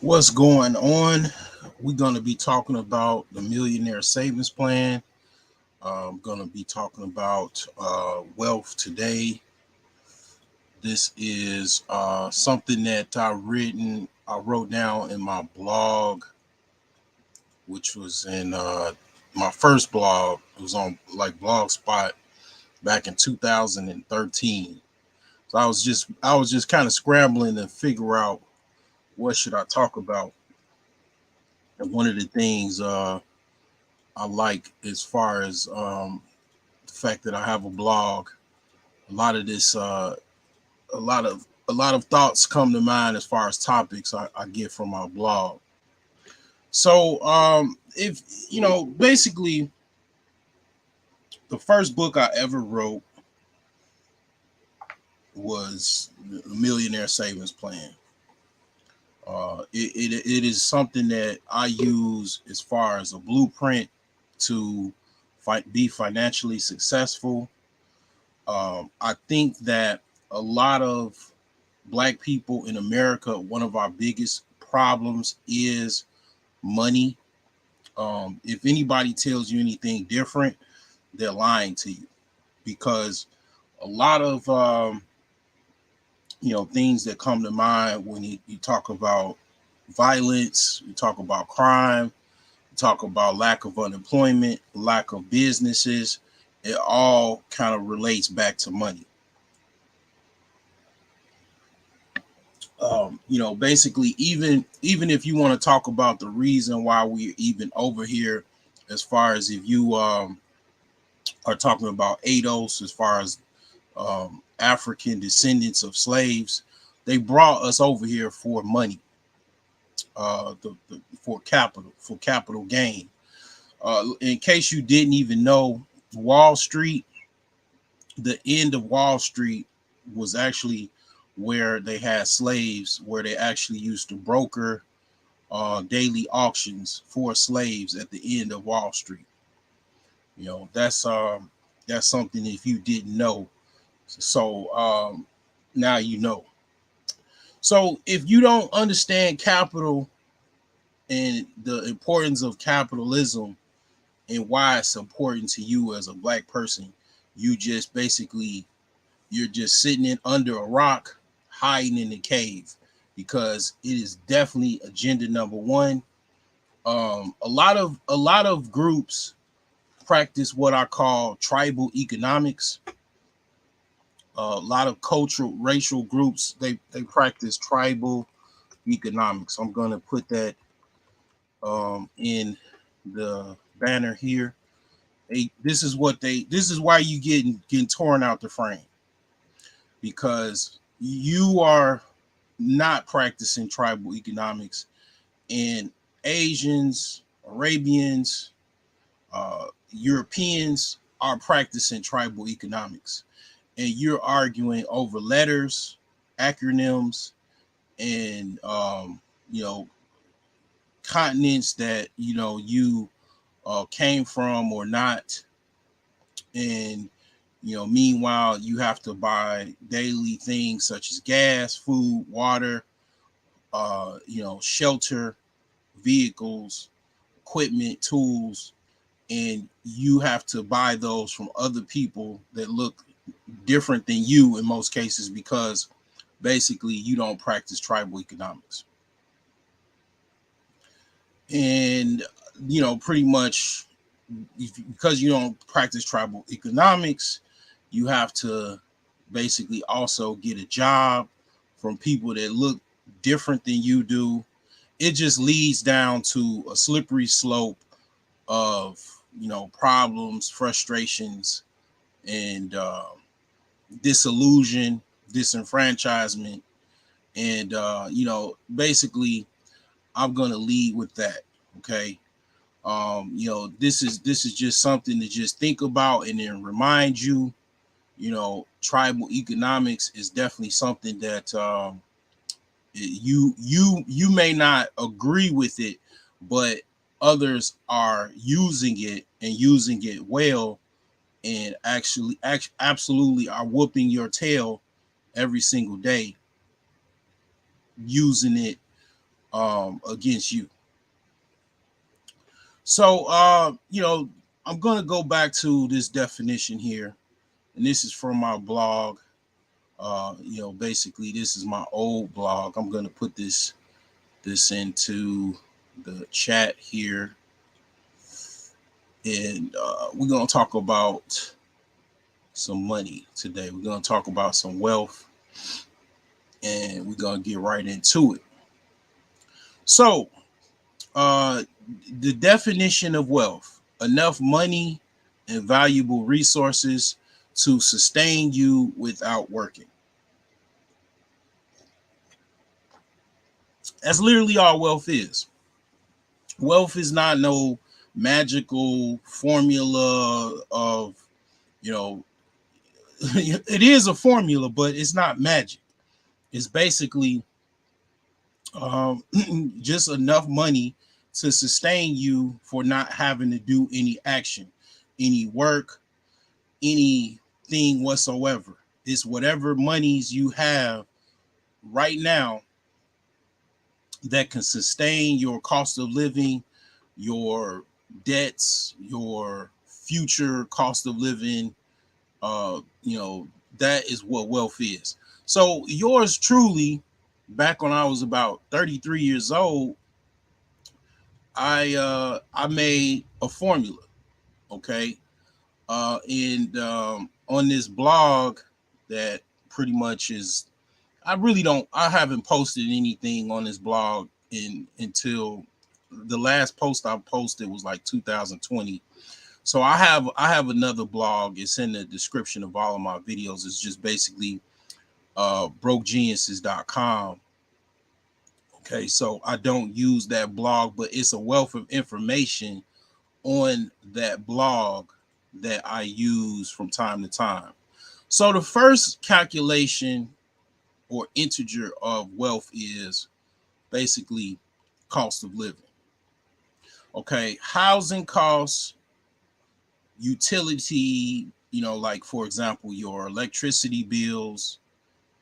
What's going on? We're going to be talking about the Millionaire Savings Plan. I'm going to be talking about wealth today. This is something that I wrote down in my blog, which was in my first blog. It was on like Blogspot back in 2013. So I was just kind of scrambling to figure out what should I talk about. And one of the things I like as far as the fact that I have a blog. A lot of this, a lot of thoughts come to mind as far as topics I get from my blog. So, if basically, the first book I ever wrote was the Millionaire Savings Plan. It is something that I use as far as a blueprint to be financially successful. I think that a lot of Black people in America, one of our biggest problems is money. If anybody tells you anything different, they're lying to you because a lot of things that come to mind when you talk about violence, you talk about crime, you talk about lack of unemployment, lack of businesses. It all kind of relates back to money. Basically, even if you want to talk about the reason why we're even over here, as far as if you are talking about ADOS, as far as African descendants of slaves, they brought us over here for money, for capital gain. In case you didn't even know, Wall Street, the end of Wall Street was actually where they had slaves, where they actually used to broker daily auctions for slaves at the end of Wall Street. That's something if you didn't know. So now you know. So if you don't understand capital and the importance of capitalism and why it's important to you as a Black person, you just basically you're just sitting in under a rock, hiding in the cave, because it is definitely agenda number one. A lot of groups practice what I call tribal economics. A lot of cultural, racial groups they practice tribal economics. I'm gonna put that in the banner here. This is what they. This is why you getting torn out the frame, because you are not practicing tribal economics, and Asians, Arabians, Europeans are practicing tribal economics, and you're arguing over letters, acronyms, and you know continents that you came from or not, and meanwhile you have to buy daily things such as gas, food, water, shelter, vehicles, equipment, tools, and you have to buy those from other people that look different than you in most cases, because basically you don't practice tribal economics. And pretty much, because you don't practice tribal economics, you have to basically also get a job from people that look different than you do. It just leads down to a slippery slope of problems, frustrations, and disillusion, disenfranchisement, and basically, I'm gonna lead with that. Okay. This is just something to just think about and then remind you. Tribal economics is definitely something that you may not agree with it, but others are using it and using it well, and absolutely are whooping your tail every single day using it against you. So, I'm going to go back to this definition here, and this is from my blog. Basically, this is my old blog. I'm going to put this into the chat here, and we're going to talk about some money today. We're going to talk about some wealth, and we're going to get right into it. So, the definition of wealth: enough money and valuable resources to sustain you without working. That's literally all wealth is. Wealth is not no magical formula of, it is a formula, but it's not magic. It's basically just enough money to sustain you for not having to do any action, any work, anything whatsoever. It's whatever monies you have right now that can sustain your cost of living, your debts, your future cost of living. That is what wealth is. So yours truly, back when I was about 33 years old, I made a formula. Okay. And on this blog that pretty much is, I haven't posted anything on this blog until the last post I posted was like 2020. So I have another blog. It's in the description of all of my videos. It's just basically brokegeniuses.com. Okay, so I don't use that blog, but it's a wealth of information on that blog that I use from time to time. So the first calculation or integer of wealth is basically cost of living. Okay, housing costs, utility, like for example, your electricity bills,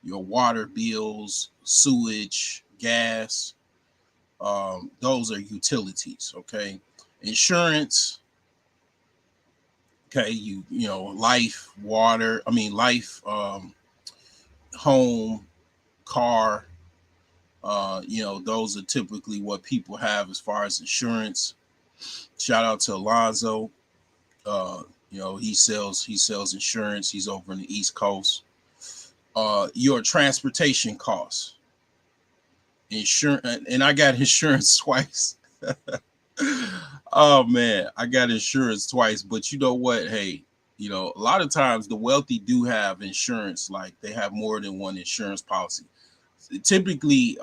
your water bills, sewage, gas, those are utilities. Okay, insurance, okay, life, home, car, those are typically what people have as far as insurance. Shout out to Alonzo. He sells insurance. He's over in the East Coast. Your transportation costs, insurance, and I got insurance twice. Oh man, I got insurance twice, but you know what? Hey, a lot of times the wealthy do have insurance, like they have more than one insurance policy. Typically,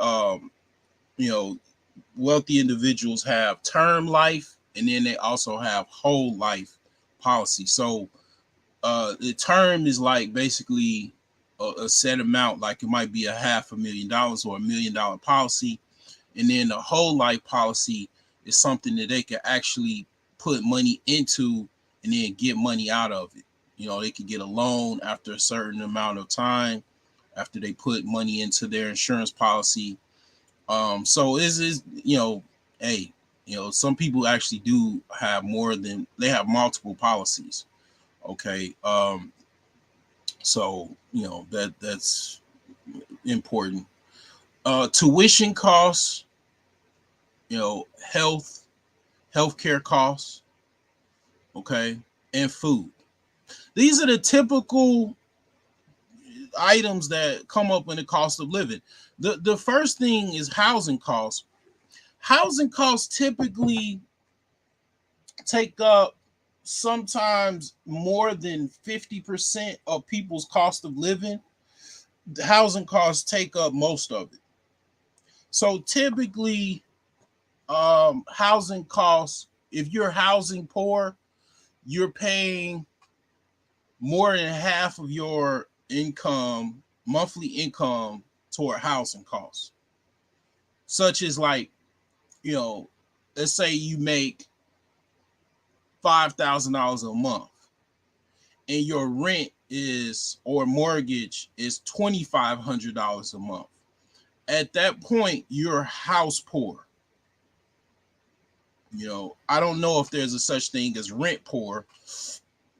wealthy individuals have term life, and then they also have whole life policy. So the term is like basically a set amount, like it might be $500,000 or $1 million policy, and then the whole life policy is something that they can actually put money into and then get money out of it. They could get a loan after a certain amount of time after they put money into their insurance policy. So is hey, some people actually do have they have multiple policies. Okay. So that's important. Tuition costs, healthcare costs, okay, and food. These are the typical items that come up in the cost of living. The first thing is housing costs. Housing costs typically take up sometimes more than 50% of people's cost of living. The housing costs take up most of it. So typically, housing costs, if you're housing poor, you're paying more than half of your monthly income, toward housing costs. Such as like, let's say you make $5,000 a month and your rent or mortgage is $2,500 a month. At that point, you're house poor. I don't know if there's a such thing as rent poor,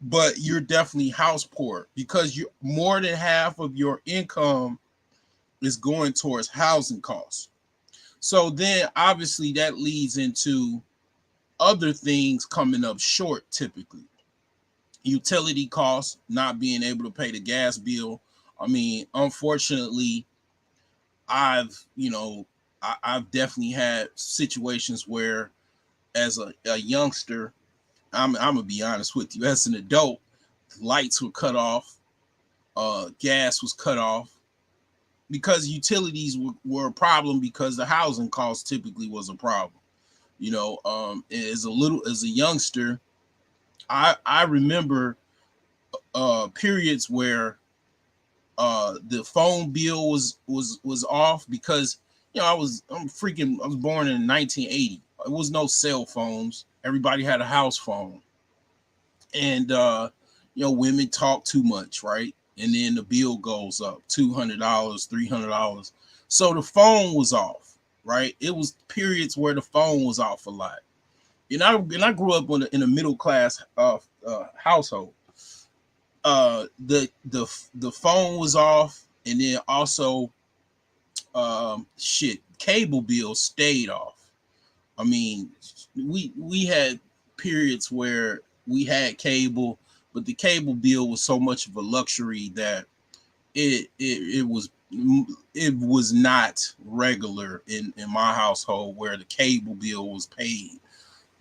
but you're definitely house poor because you more than half of your income is going towards housing costs. So then obviously that leads into other things coming up short typically. Utility costs, not being able to pay the gas bill. I mean, unfortunately, I've, you know, I've definitely had situations where as a youngster, I'm gonna be honest with you, as an adult, lights were cut off, gas was cut off because utilities were a problem because the housing cost typically was a problem. As a youngster, I remember periods where the phone bill was off because I was born in 1980. It was no cell phones. Everybody had a house phone, and women talk too much, right? And then the bill goes up $200, $300. So the phone was off, right? It was periods where the phone was off a lot. And I grew up in a middle class household. The phone was off, and then also cable bill stayed off. I mean, we had periods where we had cable, but the cable bill was so much of a luxury that it was not regular in my household where the cable bill was paid.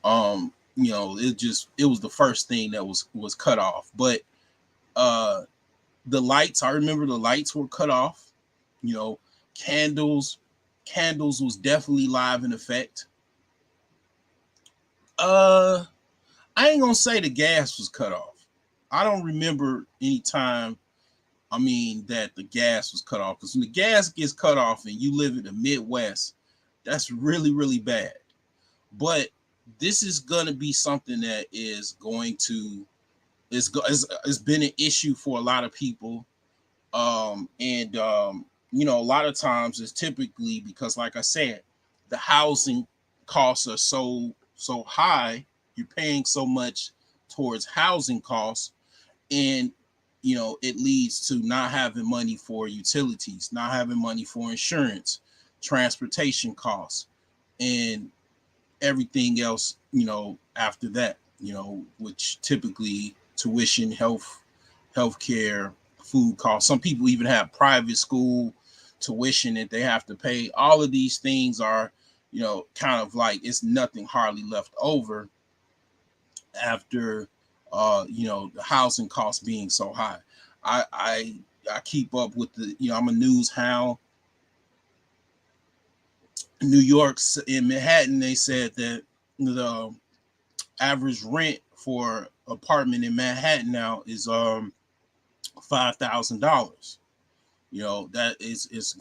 It was the first thing that was cut off. But uh the lights, I remember the lights were cut off. You know, candles, candles was definitely live in effect. Uh I ain't gonna say the gas was cut off. I don't remember any time, that the gas was cut off. Because when the gas gets cut off and you live in the Midwest, that's really, really bad. But this is gonna be something that is going to it's been an issue for a lot of people. And A lot of times it's typically because, like I said, the housing costs are so high. You're paying so much towards housing costs, and it leads to not having money for utilities, not having money for insurance, transportation costs, and everything else. After that, which typically tuition, healthcare, food costs. Some people even have private school tuition that they have to pay. All of these things are, kind of like it's nothing hardly left over after, the housing costs being so high. I keep up with I'm a news hound. New York, in Manhattan, they said that the average rent for apartment in Manhattan now is $5,000. That is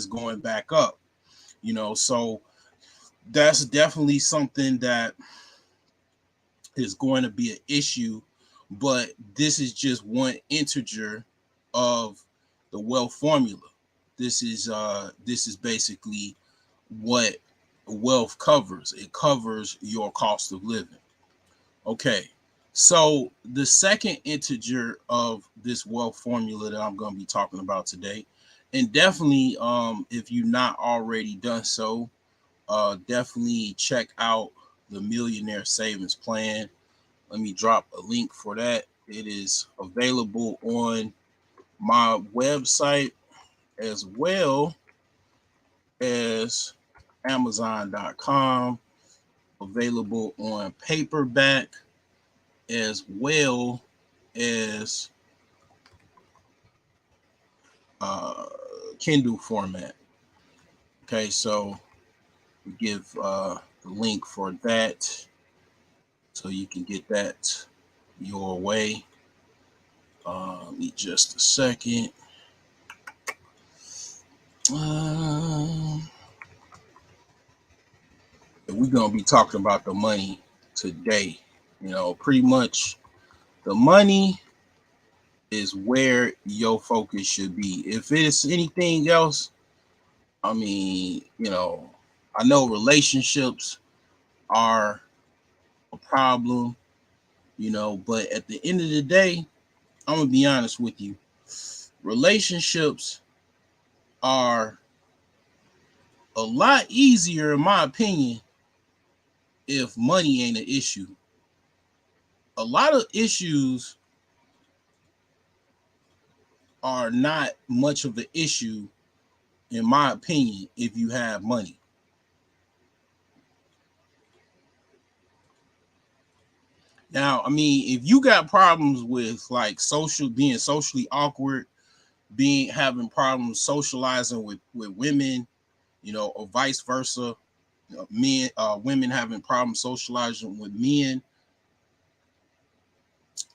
going back up. So that's definitely something that is going to be an issue. But this is just one integer of the wealth formula. This is basically what wealth covers. It covers your cost of living. Okay. So the second integer of this wealth formula that I'm going to be talking about today, and definitely if you've not already done so, definitely check out the Millionaire Savings Plan. Let me drop a link for that. It is available on my website as well as Amazon.com, available on paperback as well as Kindle format. Okay, so we give the link for that so you can get that your way. Me just a second. We're gonna be talking about the money today. Pretty much the money is where your focus should be. If it's anything else, I mean, you know, I know relationships are a problem, you know, but at the end of the day, I'm gonna be honest with you. Relationships are a lot easier, in my opinion, if money ain't an issue. A lot of issues are not much of an issue, in my opinion, if you have money. Now, I mean, if you got problems with like being socially awkward, being having problems socializing with women, you know, or vice versa, women having problems socializing with men,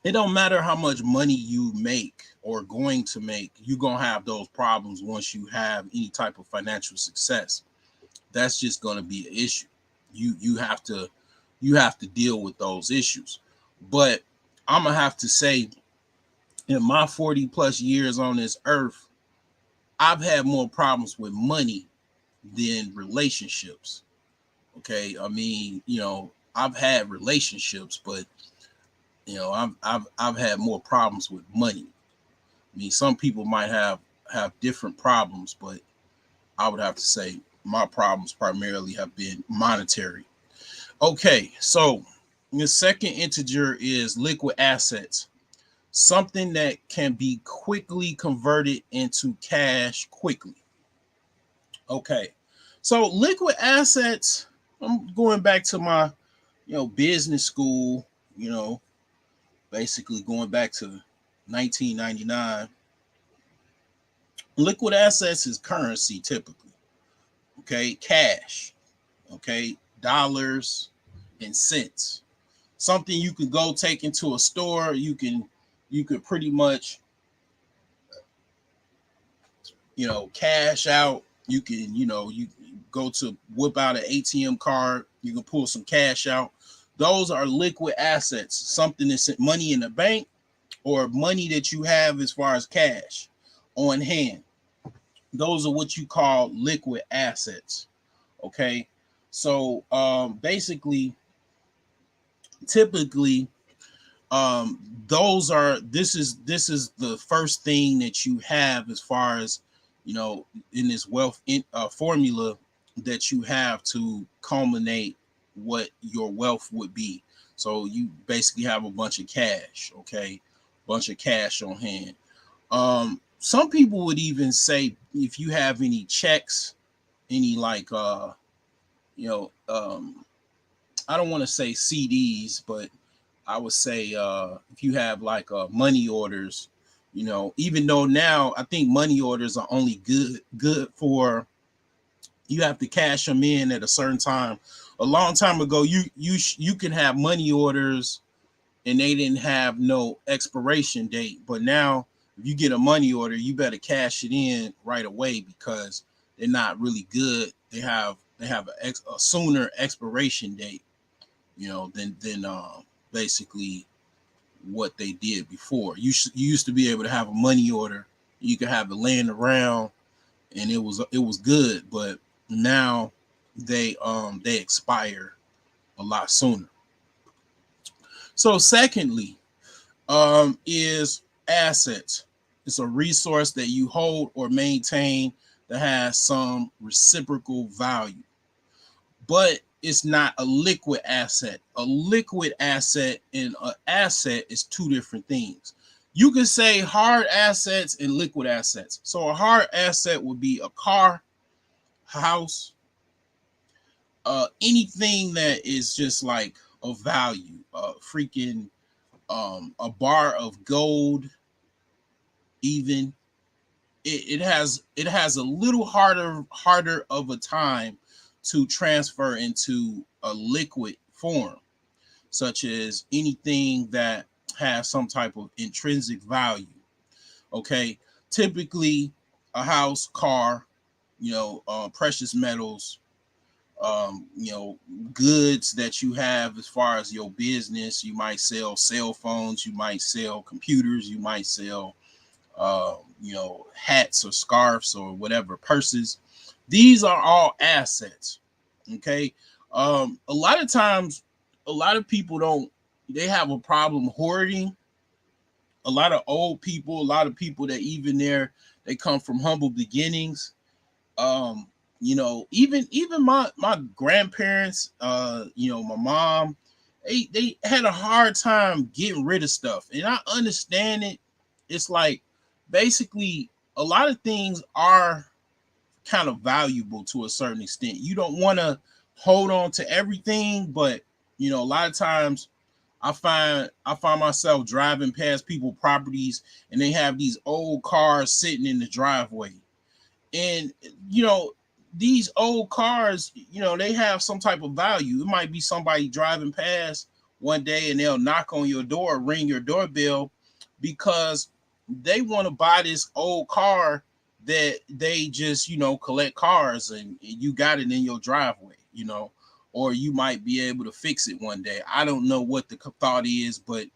it don't matter how much money you make or going to make, you're gonna have those problems once you have any type of financial success. That's just gonna be an issue. You have to deal with those issues. But I'm gonna have to say, in my 40 plus years on this earth, I've had more problems with money than relationships. Okay. I mean, you know, I've had relationships, but you know, I've had more problems with money. I mean, some people might have different problems, but I would have to say my problems primarily have been monetary. Okay, so the second integer is liquid assets, something that can be quickly converted into cash quickly. Okay, so liquid assets. I'm going back to my, business school. You know, basically going back to 1999. Liquid assets is currency typically. Okay, cash. Okay, dollars and cents. Something you could go take into a store. You could pretty much, cash out. You can, you go to whip out an ATM card. You can pull some cash out. Those are liquid assets, something that's money in the bank or money that you have as far as cash on hand. Those are what you call liquid assets. Okay. So basically, typically, those are this is the first thing that you have as far as, in this wealth formula that you have to culminate what your wealth would be. So you basically have a bunch of cash. Okay, bunch of cash on hand. Some people would even say, if you have any checks, any like you know I don't want to say CDs, but I would say if you have like money orders, even though now I think money orders are only good for, you have to cash them in at a certain time. A long time ago, you can have money orders and they didn't have no expiration date. But now, if you get a money order, you better cash it in right away because they're not really good. They have a sooner expiration date, than basically what they did before. You used to be able to have a money order, you could have it laying around, and it was good, but now they expire a lot sooner. So secondly, is assets. It's a resource that you hold or maintain that has some reciprocal value, but it's not a liquid asset. A liquid asset and an asset is two different things. You can say hard assets and liquid assets. So a hard asset would be a car, house, anything that is just like of value, freaking a bar of gold, even. It has a little harder of a time to transfer into a liquid form, such as anything that has some type of intrinsic value. Okay, typically a house, car, precious metals, goods that you have as far as your business. You might sell cell phones, you might sell computers, you might sell hats or scarves or whatever, purses. These are all assets. Okay. A lot of times, a lot of people they have a problem hoarding. A lot of old people, a lot of people that even they come from humble beginnings. Um, even my grandparents, my mom, they had a hard time getting rid of stuff. And I understand it. It's like basically a lot of things are kind of valuable to a certain extent. You don't want to hold on to everything, but a lot of times I find myself driving past people properties and they have these old cars sitting in the driveway. And these old cars, they have some type of value. It might be somebody driving past one day and they'll knock on your door, ring your doorbell because they want to buy this old car that they just, collect cars, and you got it in your driveway, or you might be able to fix it one day. I don't know what the thought is, but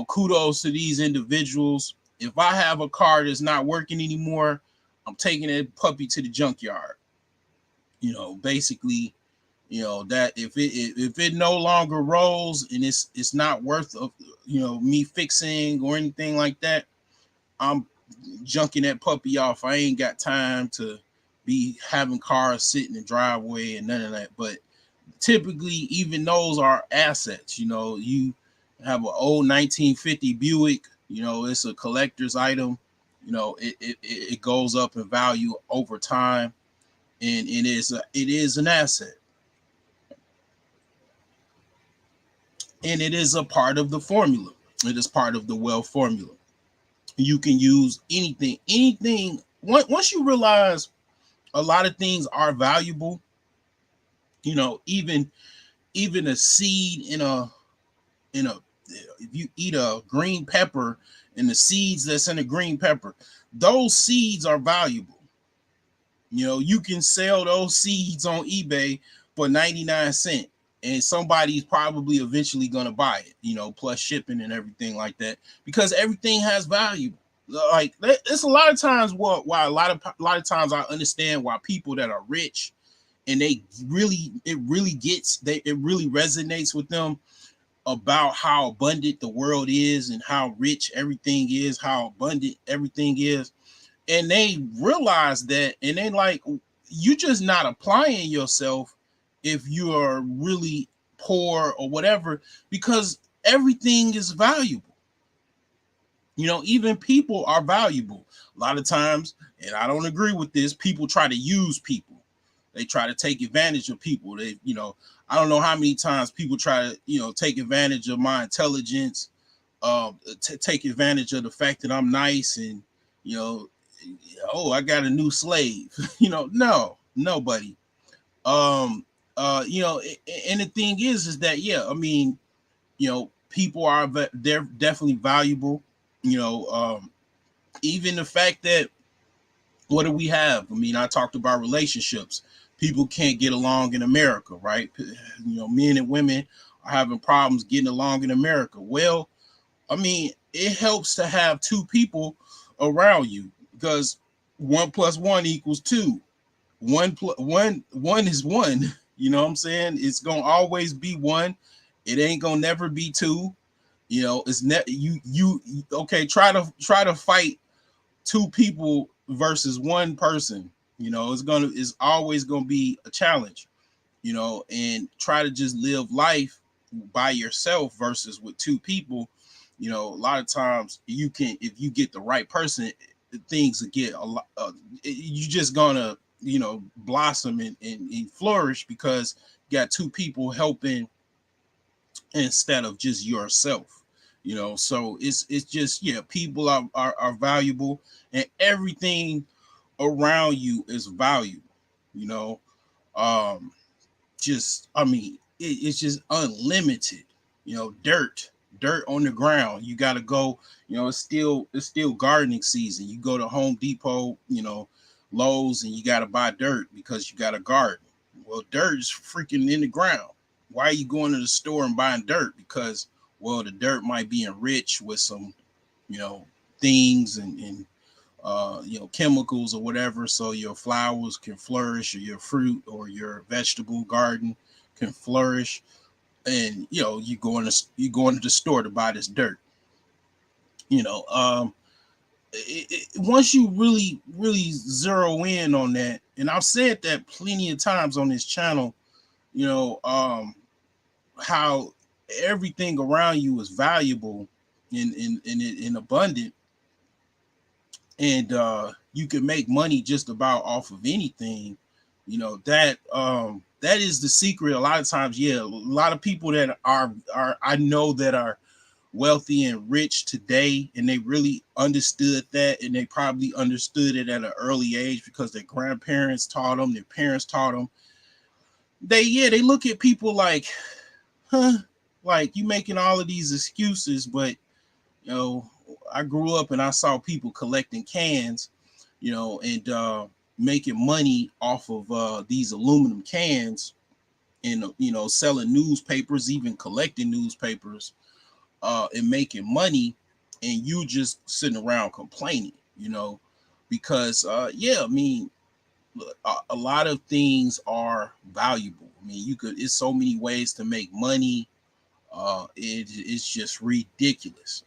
kudos to these individuals. If I have a car that's not working anymore, I'm taking that puppy to the junkyard. Basically, that if it no longer rolls and it's not worth of me fixing or anything like that, I'm junking that puppy off. I ain't got time to be having cars sit in the driveway and none of that. But typically, even those are assets. You have an old 1950 Buick. It's a collector's item. It goes up in value over time, and it is an asset, and it is a part of the formula. It is part of the wealth formula. You can use anything. Once you realize a lot of things are valuable, even a seed in a if you eat a green pepper and the seeds that's in a green pepper, those seeds are valuable. You can sell those seeds on eBay for 99 cents, and somebody's probably eventually going to buy it, plus shipping and everything like that, because everything has value. Like, it's a lot of times why a lot of times I understand why people that are rich and it really resonates with them about how abundant the world is and how rich everything is, how abundant everything is. And they realize that, and they like, you just not applying yourself if you are really poor or whatever, because everything is valuable. Even people are valuable. A lot of times, and I don't agree with this, people try to use people. They try to take advantage of people. I don't know how many times people try to, take advantage of my intelligence, take advantage of the fact that I'm nice, and, oh, I got a new slave. No, nobody. And the thing is that, yeah, I mean, people they're definitely valuable. Even the fact that, what do we have? I mean, I talked about relationships. People can't get along in America, right? Men and women are having problems getting along in America. Well, I mean, it helps to have two people around you, because 1+1 = 2. One is one. You know what I'm saying? It's gonna always be one. It ain't gonna never be two. It's you okay. Try to fight two people versus one person. It's always gonna be a challenge. And try to just live life by yourself versus with two people. A lot of times you can, if you get the right person, things will get a lot. You just gonna blossom and flourish, because you got two people helping instead of just yourself. So it's just, yeah, people are valuable, and everything around you is valuable. you know um just, I mean, it's just unlimited. Dirt on the ground. You got to go. It's still gardening season. You go to Home Depot, Lowe's, and you got to buy dirt because you got a garden. Well, dirt is freaking in the ground. Why are you going to the store and buying dirt? Because, well, the dirt might be enriched with some, things and chemicals or whatever, so your flowers can flourish, or your fruit or your vegetable garden can flourish. And you go into the store to buy this dirt. You know, once you really zero in on that, and I've said that plenty of times on this channel, you know, how everything around you is valuable in abundant, and you can make money just about off of anything. That is the secret. A lot of times, yeah, a lot of people that are I know that are wealthy and rich today, and they really understood that, and they probably understood it at an early age because their grandparents taught them, their parents taught them. They look at people like, huh, like you making all of these excuses. But you know, I grew up and I saw people collecting cans, and making money off of these aluminum cans, and selling newspapers, even collecting newspapers, and making money, and you just sitting around complaining, because yeah, I mean, a lot of things are valuable. I mean, it's so many ways to make money. It's just ridiculous.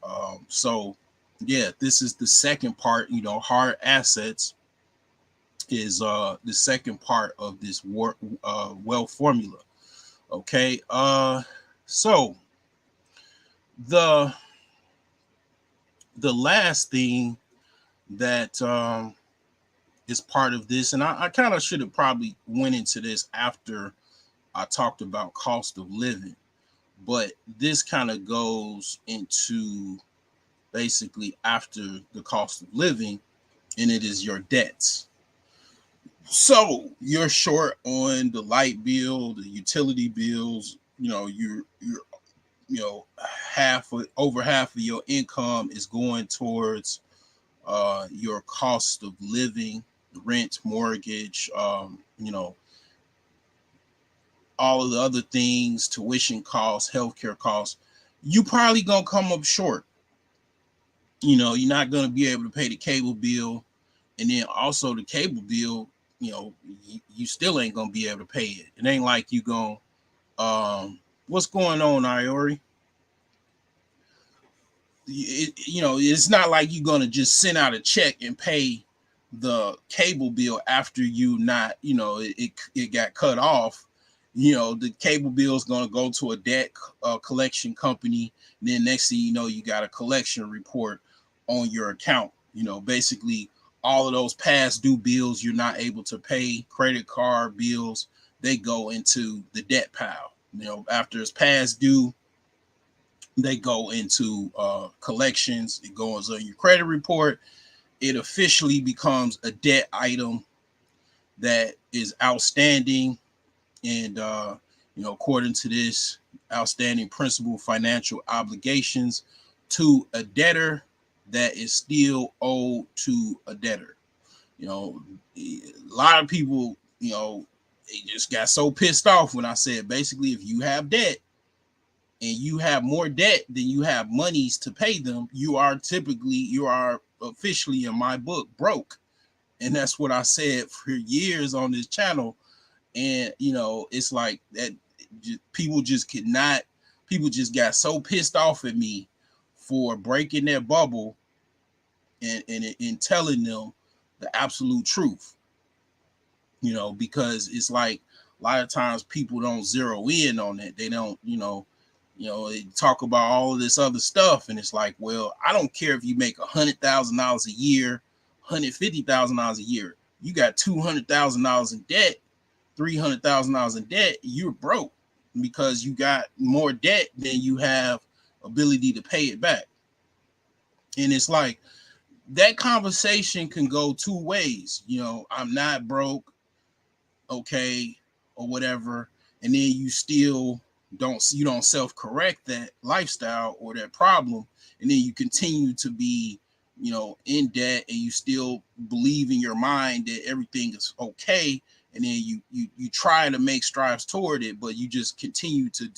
So yeah, this is the second part. Hard assets is the second part of this wealth formula. Okay. So the the last thing that is part of this, and I kind of should have probably went into this after I talked about cost of living, but this kind of goes into basically after the cost of living, and it is your debts. So you're short on the light bill, the utility bills. You're over half of your income is going towards your cost of living, rent, mortgage, all of the other things, tuition costs, healthcare costs. You probably gonna come up short. You're not gonna be able to pay the cable bill, and then also the cable bill. You still ain't gonna be able to pay it. It ain't like you gonna. What's going on, Iori? It's not like you're gonna just send out a check and pay the cable bill after you not, it got cut off. The cable bill is gonna go to a debt collection company, and then next thing you know, you got a collection report on your account. Basically all of those past due bills you're not able to pay, credit card bills, they go into the debt pile. After it's past due, they go into collections. It goes on your credit report. It officially becomes a debt item that is outstanding. And, according to this, outstanding principal financial obligations to a debtor that is still owed to a debtor. A lot of people, they just got so pissed off when I said, basically, if you have debt, and you have more debt than you have monies to pay them, you are officially in my book broke. And that's what I said for years on this channel. And it's like that. People just got so pissed off at me for breaking their bubble and telling them the absolute truth. Because it's like a lot of times people don't zero in on that. They don't, they talk about all of this other stuff, and it's like, well, I don't care if you make $100,000 a year, $150,000 a year. You got $200,000 in debt, $300,000 in debt. You're broke because you got more debt than you have ability to pay it back. And it's like that conversation can go two ways. I'm not broke, okay, or whatever, and then you don't self-correct that lifestyle or that problem, and then you continue to be in debt, and you still believe in your mind that everything is okay, and then you try to make strides toward it, but you just continue to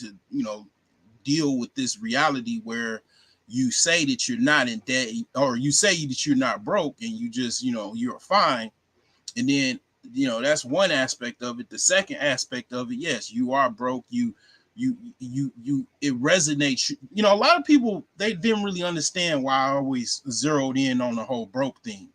deal with this reality where you say that you're not in debt, or you say that you're not broke, and you just, you're fine. And then, that's one aspect of it. The second aspect of it, yes, you are broke. It resonates. A lot of people, they didn't really understand why I always zeroed in on the whole broke thing.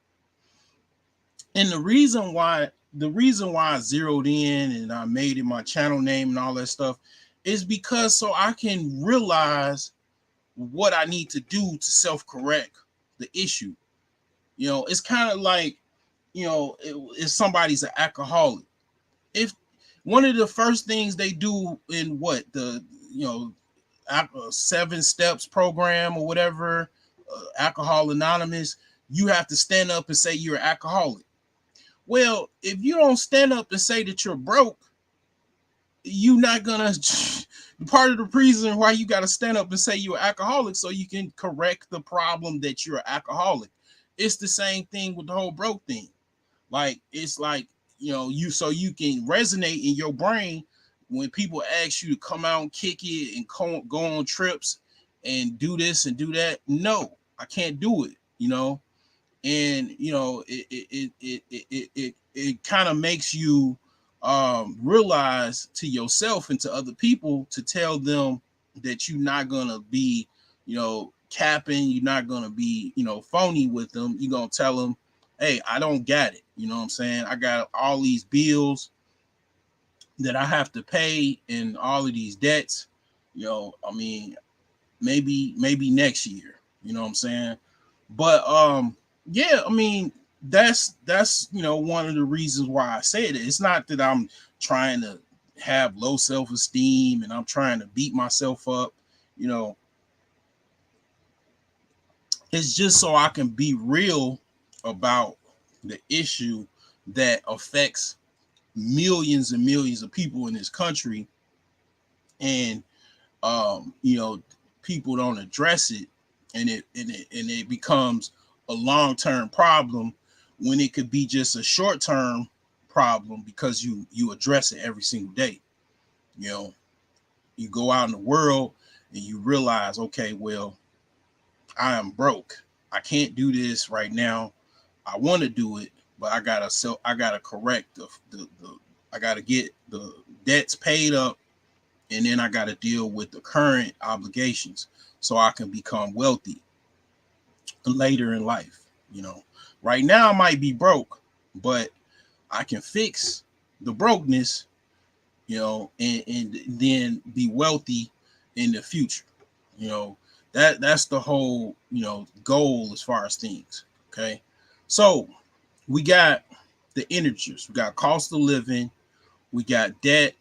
And the reason why I zeroed in and I made it my channel name and all that stuff is because so I can realize what I need to do to self-correct the issue. It's kind of like, if somebody's an alcoholic, if one of the first things they do in what the 7 steps program or whatever, Alcohol Anonymous, you have to stand up and say you're an alcoholic. Well, if you don't stand up and say that you're broke, you're not gonna. Part of the reason why you got to stand up and say you're an alcoholic, so you can correct the problem that you're an alcoholic. It's the same thing with the whole broke thing. Like, it's like, so you can resonate in your brain when people ask you to come out and kick it and go on trips and do this and do that. No, I can't do it. And it kind of makes you realize to yourself and to other people, to tell them that you're not gonna be capping, you're not gonna be phony with them. You're gonna tell them, hey, I don't got it. You know what I'm saying? I got all these bills that I have to pay and all of these debts. I mean, maybe next year. You know what I'm saying? But yeah, I mean, that's one of the reasons why I say it. It's not that I'm trying to have low self-esteem and I'm trying to beat myself up. It's just so I can be real about the issue that affects millions and millions of people in this country. And people don't address it, and it becomes a long-term problem when it could be just a short-term problem, because you address it every single day. You go out in the world and you realize, okay, well, I am broke. I can't do this right now. I want to do it, but I gotta correct I gotta get the debts paid up, and then I gotta deal with the current obligations so I can become wealthy later in life. Right now I might be broke, but I can fix the brokenness, and then be wealthy in the future. That's the whole, goal as far as things. Okay. So we got the integers, we got cost of living, we got debt,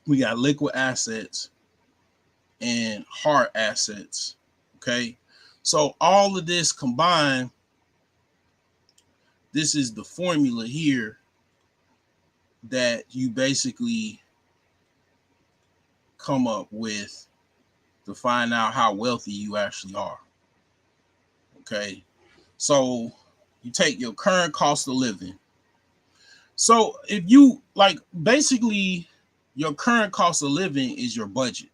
we got liquid assets and hard assets. Okay. So all of this combined, this is the formula here that you basically come up with to find out how wealthy you actually are. Okay. So you take your current cost of living. So if you basically your current cost of living is your budget.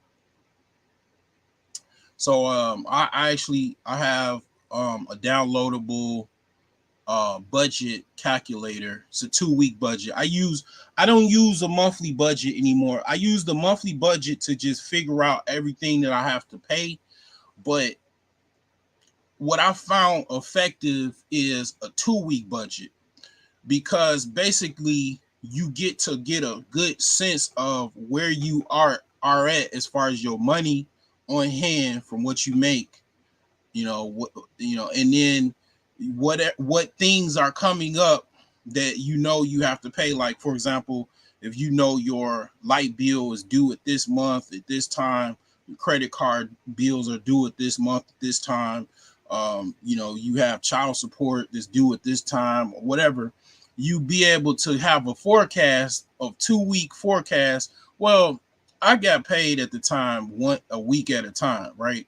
So I have a downloadable budget calculator. It's a 2-week budget. I don't use a monthly budget anymore. I use the monthly budget to just figure out everything that I have to pay. But what I found effective is a 2-week budget, because basically you get to get a good sense of where you are at as far as your money on hand from what you make, and then what things are coming up that you have to pay. Like, for example, if your light bill is due at this month at this time, your credit card bills are due at this month at this time, you have child support that's due at this time or whatever, you be able to have a forecast of 2-week forecast. Well, I got paid at the time a week at a time, right?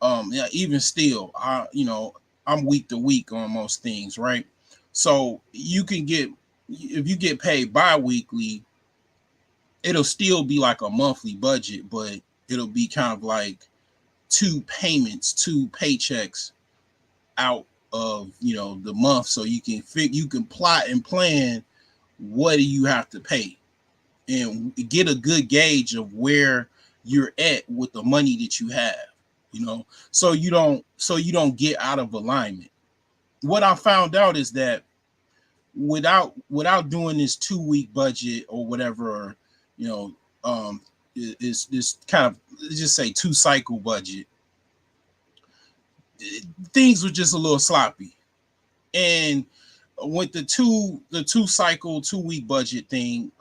Yeah, even still, I'm week to week on most things, right? So if you get paid bi-weekly, it'll still be like a monthly budget, but it'll be kind of like two payments, two paychecks out of, you know, the month, so you can plot and plan what do you have to pay and get a good gauge of where you're at with the money that you have, you know, so you don't get out of alignment. What I found out is that without doing this 2 week budget or whatever, or, you know, is this kind of, let's just say 2 cycle budget, things were just a little sloppy. And with the two cycle 2 week budget thing,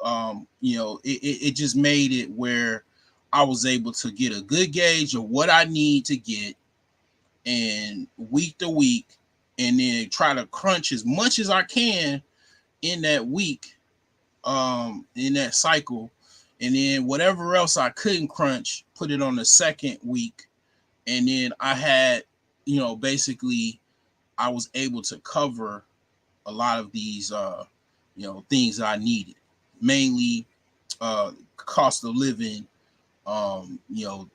you know, it just made it where I was able to get a good gauge of what I need to get, and week to week, and then try to crunch as much as I can in that week, in that cycle, and then whatever else I couldn't crunch, put it on the second week, and then I had, you know, basically I was able to cover a lot of these, you know, things that I needed, mainly cost of living, you know,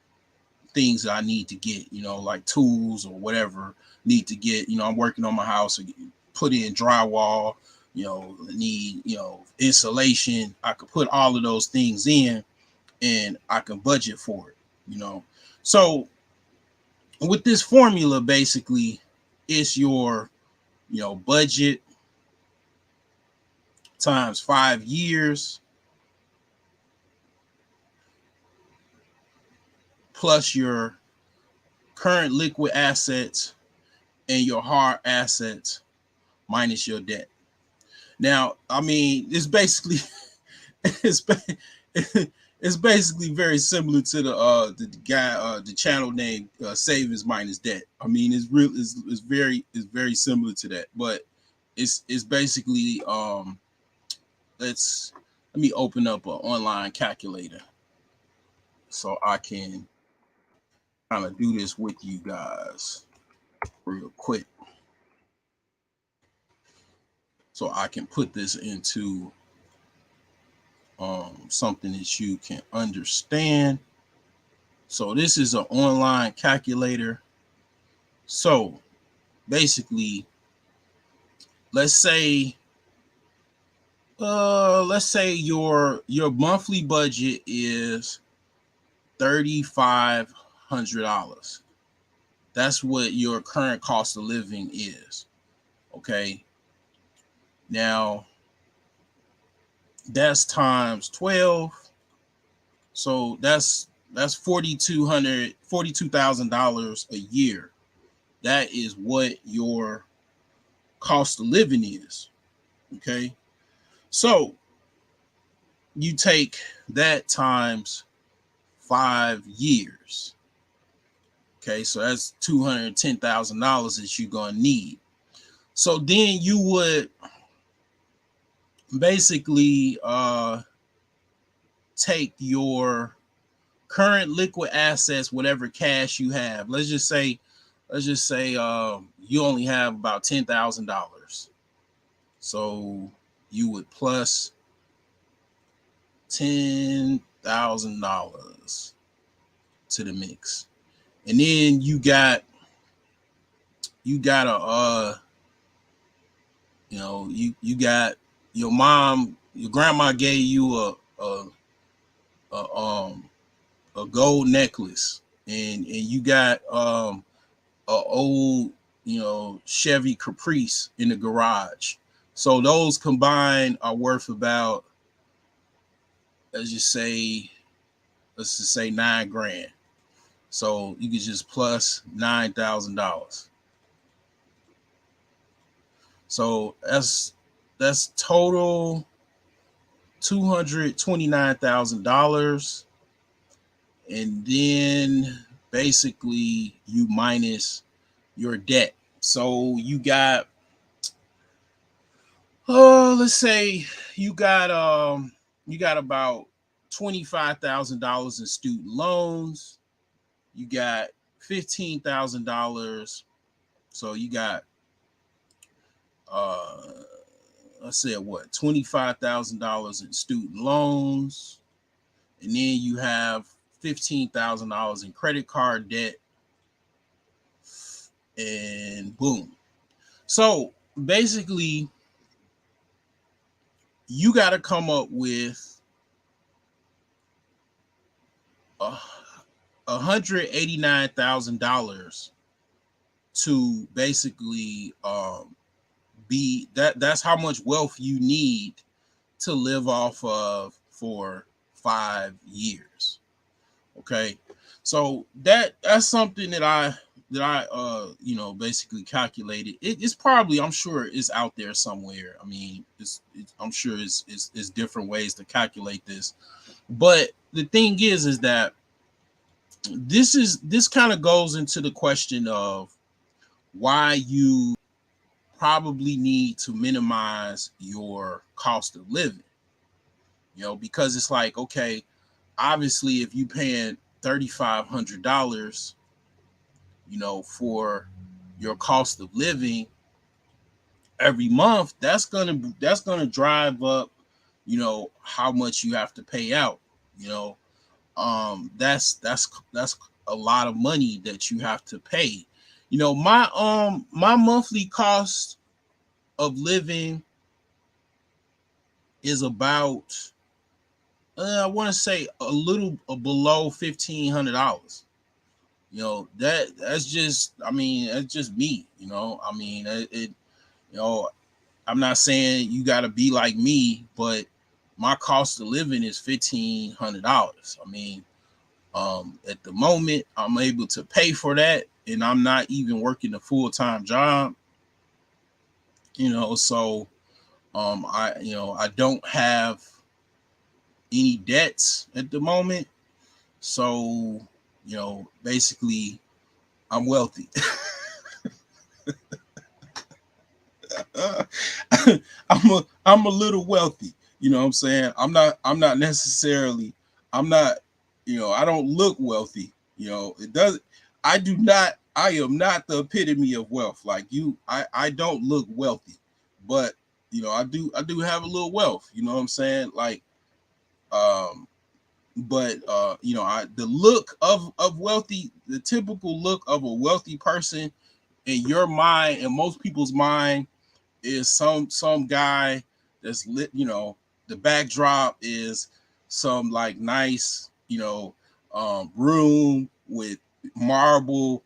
things that I need to get, you know, like tools or whatever need to get. You know, I'm working on my house, put in drywall, you know, need, you know, insulation. I could put all of those things in and I can budget for it, you know. So with this formula, basically, it's your, you know, budget times 5 years plus your current liquid assets and your hard assets minus your debt. Now, I mean, it's basically it's it's basically very similar to the guy, the channel name, savings minus debt. I mean, it's very similar to that, but it's basically, let me open up an online calculator so I can kind of do this with you guys real quick, so I can put this into something that you can understand. So this is an online calculator. So basically, let's say your monthly budget is $3,500. That's what your current cost of living is. Okay. Now that's times 12. So that's $42,000 a year. That is what your cost of living is. Okay. So you take that times 5 years. Okay, so that's $210,000 that you're gonna need. So then you would basically take your current liquid assets, whatever cash you have. Let's just say you only have about $10,000. So you would plus $10,000 to the mix, and then you got a you know, you got your grandma gave you a gold necklace, and you got a old, you know, Chevy Caprice in the garage. So those combined are worth about, let's just say $9,000. So you could just plus $9,000. So that's total $229,000. And then basically you minus your debt. So you got, let's say you got about $25,000 in student loans. You got $15,000. So you got let's say what, $25,000 in student loans, and then you have $15,000 in credit card debt, and boom. So basically, you got to come up with uh, $189,000 to basically be that. That's how much wealth you need to live off of for 5 years. Okay, so that's something that I basically calculated. It's probably, I'm sure it's out there somewhere. I mean, I'm sure it's different ways to calculate this. But the thing is that this kind of goes into the question of why you probably need to minimize your cost of living. Because it's like, okay, obviously if you paying $3,500, for your cost of living every month, that's gonna drive up, how much you have to pay out. You know, that's a lot of money that you have to pay. My monthly cost of living is about I want to say a little below $1,500. That's just, I mean, that's just me. I mean, you know I'm not saying you got to be like me, but my cost of living is $1,500. I mean, at the moment I'm able to pay for that, and I'm not even working a full-time job. So I don't have any debts at the moment. So basically I'm wealthy. I'm a little wealthy. You know what I'm saying? I'm not necessarily, I'm not, I don't look wealthy. It does I am not the epitome of wealth. Like you, I don't look wealthy, but I do have a little wealth. You know what I'm saying? Like um but the look of wealthy, the typical look of a wealthy person in your mind and most people's mind is some guy that's lit. The backdrop is some like nice, room with marble,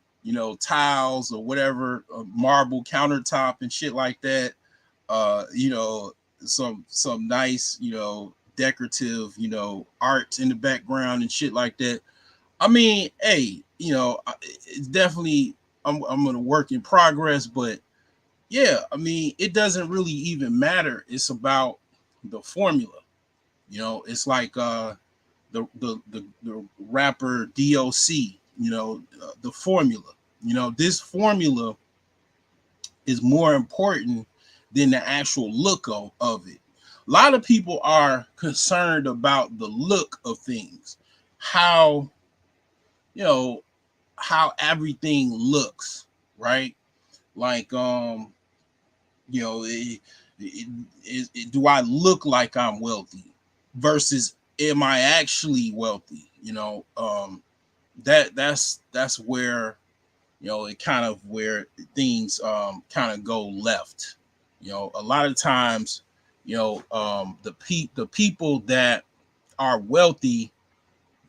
tiles or whatever, marble countertop and shit like that. uh you know some nice, decorative, art in the background and shit like that. I mean, hey, it's definitely, I'm gonna work in progress, but yeah, I mean, it doesn't really even matter. It's about the formula. It's like the rapper DOC. The formula. This formula is more important than the actual look of it. A lot of people are concerned about the look of things, how you know how everything looks, right? Like you know, do I look like I'm wealthy versus am I actually wealthy? That's where it kind of where things kind of go left. A lot of times, the people that are wealthy,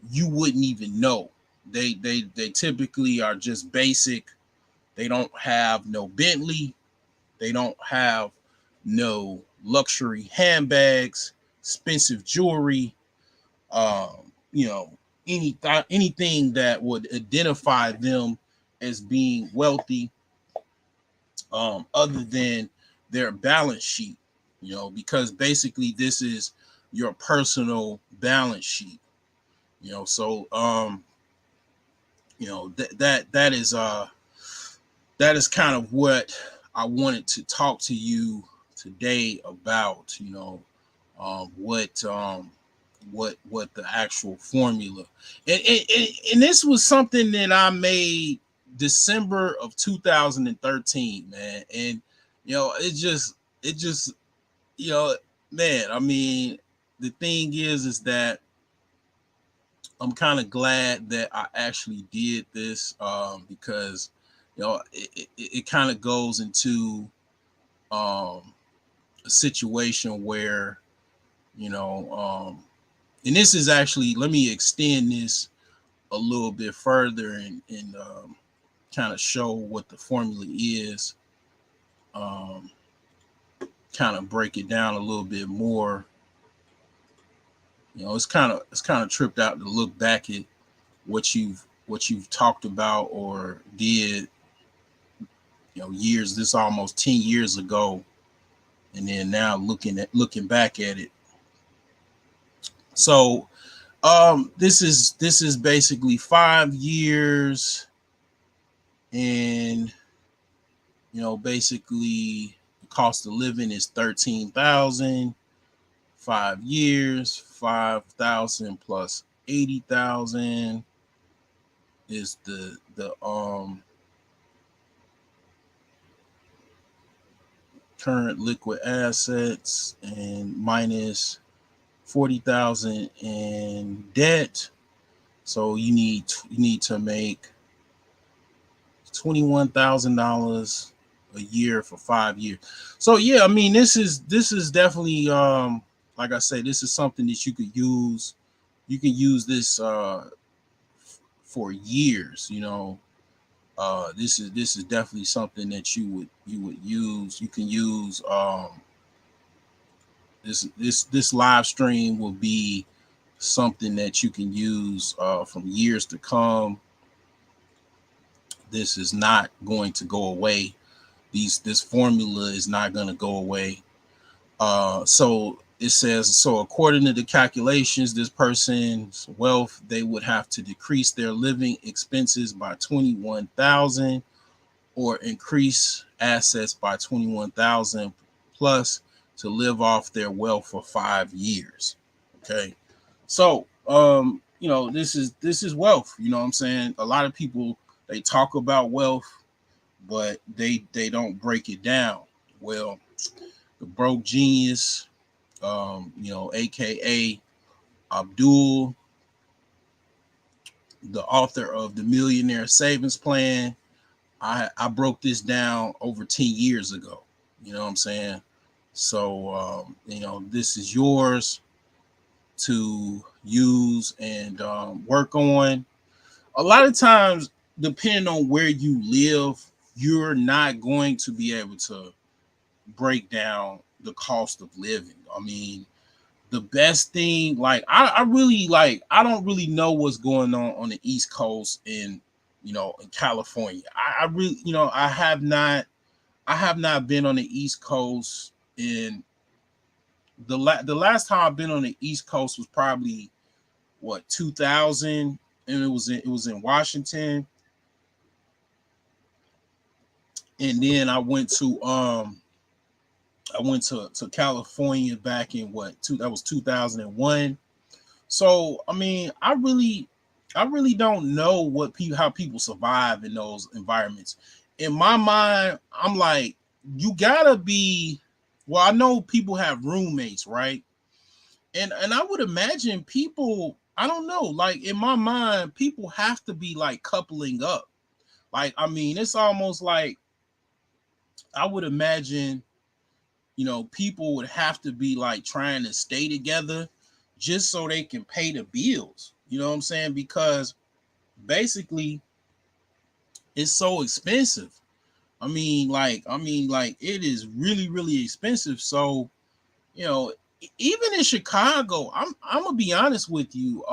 you wouldn't even know. They typically are just basic. They don't have no Bentley. They don't have no luxury handbags, expensive jewelry, you know, anything that would identify them as being wealthy, other than their balance sheet, because basically this is your personal balance sheet, so that is kind of what I wanted to talk to you today about. What what the actual formula, and this was something that I made December of 2013, man. And it just you know man, I mean, the thing is that I'm kind of glad that I actually did this, because it kind of goes into um, a situation where, you know, and this is actually, let me extend this a little bit further and kind of show what the formula is, um, kind of break it down a little bit more. It's kind of tripped out to look back at what you've talked about or did, years, this almost 10 years ago, and then now looking back at it. So this is basically 5 years, and basically the cost of living is 13,000. 5 years, 5,000 plus 80,000 is the current liquid assets, and minus 40,000 in debt. So you need to make $21,000 a year for 5 years. So yeah, I mean, this is definitely, like I say, this is something that you could use. You can use this for years. This is definitely something that you would use. You can use, this live stream will be something that you can use from years to come. This is not going to go away. This formula is not going to go away. So it says, so according to the calculations, this person's wealth, they would have to decrease their living expenses by 21,000 or increase assets by 21,000 plus to live off their wealth for 5 years. Okay. So this is wealth. You know what I'm saying? A lot of people, they talk about wealth, but they don't break it down. Well, the broke genius, aka Abdul, the author of the Millionaire Savings Plan, I broke this down over 10 years ago. You know what I'm saying? So this is yours to use and work on. A lot of times, depending on where you live, you're not going to be able to break down the cost of living. I mean, the best thing, like I really, like, I don't really know what's going on the East Coast in California. I really, I have not been on the East Coast in the last time I've been on the East Coast was probably what, 2000, and it was in Washington. And then I went to California back in that was 2001. So I mean, I really don't know how people survive in those environments. In my mind, I'm like, you gotta be. Well, I know people have roommates, right? And I would imagine people. I don't know. Like, in my mind, people have to be like coupling up. Like, I mean, it's almost like, I would imagine, people would have to be like trying to stay together just so they can pay the bills. You know what I'm saying? Because basically it's so expensive. I mean, like it is really, really expensive. So, you know, even in Chicago, I'm gonna be honest with you.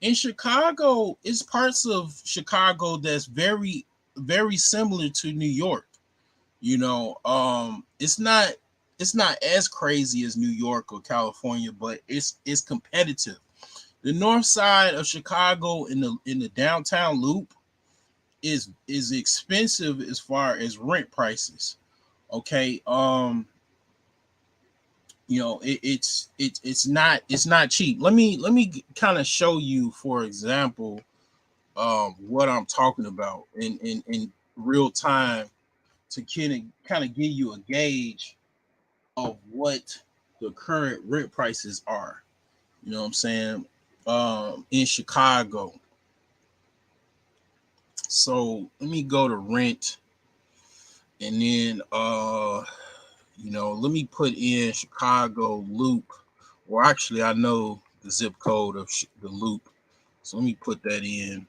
In Chicago, it's parts of Chicago that's very, very similar to New York. It's not as crazy as New York or California, but it's competitive. The north side of Chicago, in the downtown loop, is expensive as far as rent prices. Okay. It's not cheap. Let me kind of show you, for example, what I'm talking about in real time, to kind of give you a gauge of what the current rent prices are. You know what I'm saying? In Chicago. So let me go to rent, and then let me put in Chicago Loop, or actually I know the zip code of the Loop, so let me put that in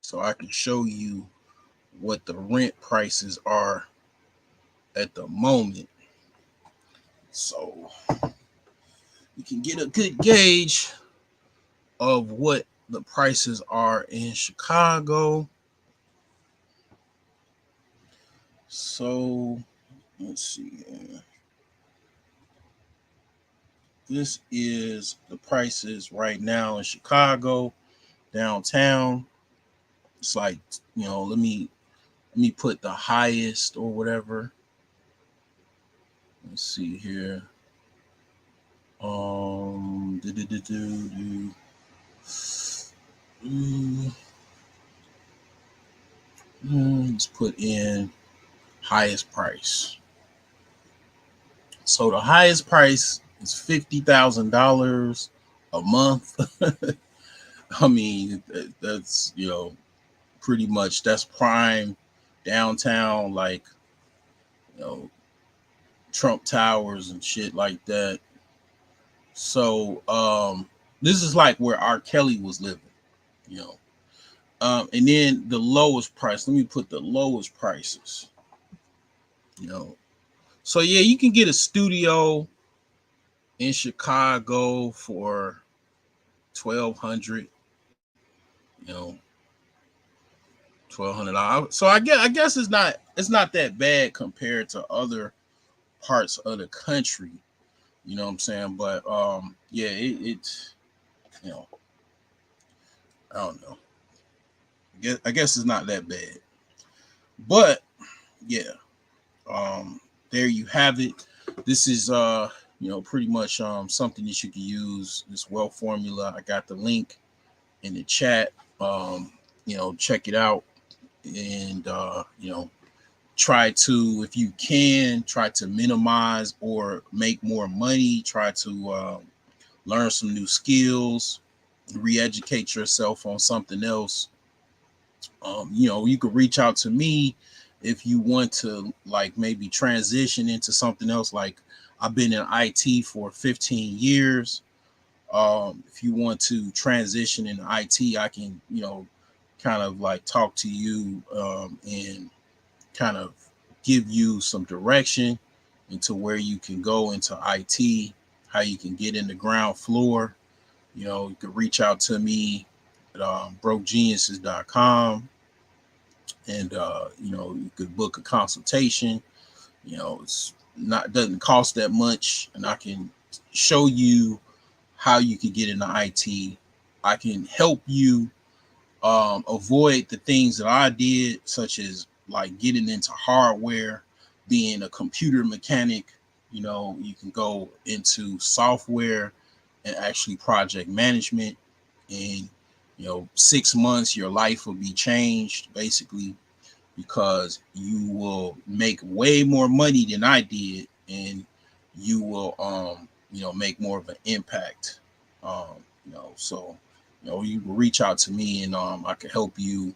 so I can show you what the rent prices are at the moment, so you can get a good gauge of what the prices are in Chicago. So let's see. This is the prices right now in Chicago downtown. It's like, let me put the highest or whatever. Let's see here. Do, do, do, do, do. Let's put in highest price. So the highest price is $50,000 a month. I mean, that's pretty much that's prime downtown, like you know Trump Towers and shit like that. So this is like where R. Kelly was living, you know. And then the lowest price. Let me put the lowest prices. You know, so yeah, you can get a studio in Chicago for 1,200. You know, $1,200. So I guess it's not that bad compared to other parts of the country. You know what I'm saying? But yeah, it's you know, I don't know. I guess it's not that bad. But yeah, there you have it. This is pretty much something that you can use. This wealth formula. I got the link in the chat. Check it out and try to, if you can, try to minimize or make more money. Try to learn some new skills, re-educate yourself on something else. You could reach out to me if you want to, like, maybe transition into something else. Like, I've been in IT for 15 years. If you want to transition into IT, I can, kind of like talk to you and kind of give you some direction into where you can go into IT, how you can get in the ground floor. You could reach out to me at brokegeniuses.com, and you could book a consultation. It's not doesn't cost that much, and I can show you how you can get into IT. I can help you avoid the things that I did, such as like getting into hardware, being a computer mechanic. You can go into software and actually project management. In 6 months, your life will be changed, basically, because you will make way more money than I did, and you will make more of an impact. So you can reach out to me, and I can help you,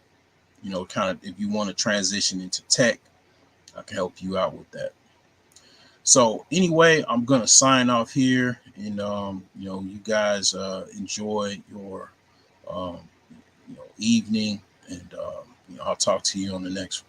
kind of, if you want to transition into tech, I can help you out with that. So anyway, I'm gonna sign off here, and you guys enjoy your evening, and I'll talk to you on the next one.